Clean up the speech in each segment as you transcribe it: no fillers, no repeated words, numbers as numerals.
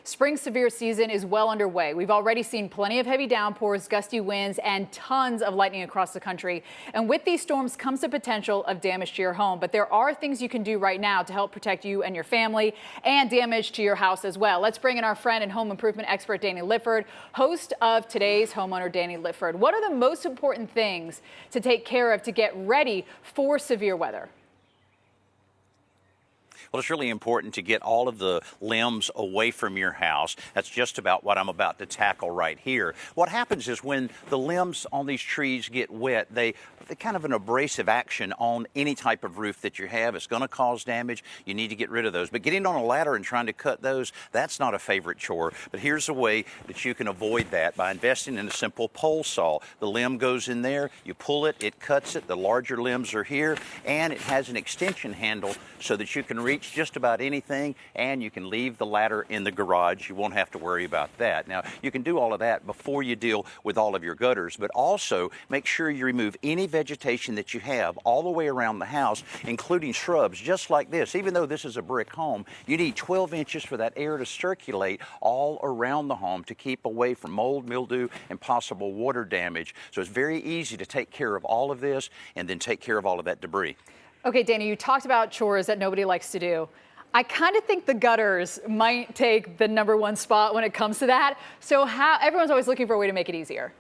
Spring severe season is well underway. We've already seen plenty of heavy downpours, gusty winds, and tons of lightning across the country. And with these storms comes the potential of damage to your home. But there are things you can do right now to help protect you and your family, and damage to your house as well. Let's bring in our friend and home improvement expert, Danny Lipford, host of today's Homeowner, Danny Lipford. What are the most important things to take care of to get ready for severe weather? Well, it's really important to get all of the limbs away from your house. That's just about what I'm about to tackle right here. What happens is when the limbs on these trees get wet, they're kind of an abrasive action on any type of roof that you have. It's going to cause damage. You need to get rid of those. But getting on a ladder and trying to cut those, that's not a favorite chore. But here's a way that you can avoid that by investing in a simple pole saw. The limb goes in there, you pull it, it cuts it. The larger limbs are here, and it has an extension handle so that you can reach just about anything, and you can leave the ladder in the garage. You won't have to worry about that. Now, you can do all of that before you deal with all of your gutters, but also make sure you remove any vegetation that you have all the way around the house, including shrubs just like this. Even though this is a brick home, you need 12 inches for that air to circulate all around the home to keep away from mold, mildew, and possible water damage. So it's very easy to take care of all of this and then take care of all of that debris. Okay, Danny, you talked about chores that nobody likes to do. I kind of think the gutters might take the #1 spot when it comes to that. So everyone's always looking for a way to make it easier.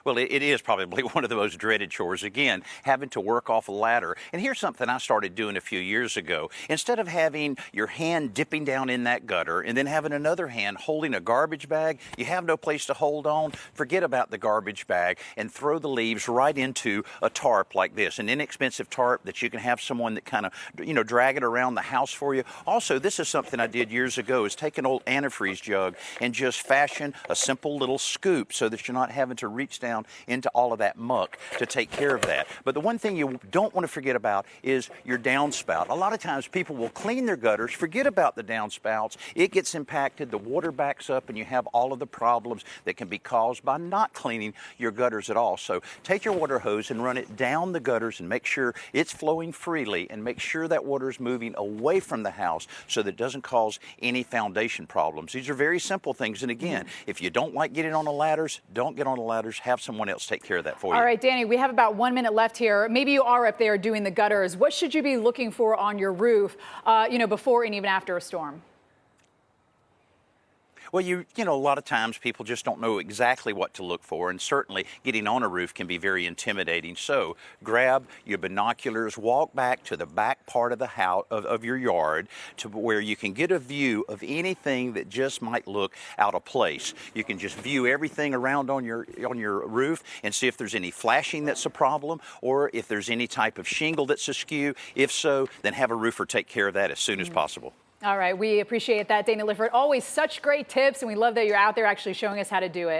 Well, it is probably one of the most dreaded chores, again, having to work off a ladder. And here's something I started doing a few years ago. Instead of having your hand dipping down in that gutter and then having another hand holding a garbage bag, you have no place to hold on, forget about the garbage bag and throw the leaves right into a tarp like this, an inexpensive tarp that you can have someone that kind of, drag it around the house for you. Also, this is something I did years ago, is take an old antifreeze jug and just fashion a simple little scoop so that you're not having to reach down into all of that muck to take care of that. But the one thing you don't want to forget about is your downspout. A lot of times people will clean their gutters, forget about the downspouts. It gets impacted, the water backs up, and you have all of the problems that can be caused by not cleaning your gutters at all. So take your water hose and run it down the gutters and make sure it's flowing freely, and make sure that water is moving away from the house so that it doesn't cause any foundation problems. These are very simple things. And again, if you don't like getting on the ladders, don't get on the ladders. Have someone else take care of that for you. All right, Danny, we have about 1 minute left here. Maybe you are up there doing the gutters. What should you be looking for on your roof, before and even after a storm? Well, a lot of times people just don't know exactly what to look for, and certainly getting on a roof can be very intimidating. So grab your binoculars, walk back to the back part of the house, of your yard, to where you can get a view of anything that just might look out of place. You can just view everything around on your roof and see if there's any flashing that's a problem, or if there's any type of shingle that's askew. If so, then have a roofer take care of that as soon as possible. All right, we appreciate that, Danny Lipford. Always such great tips, and we love that you're out there actually showing us how to do it.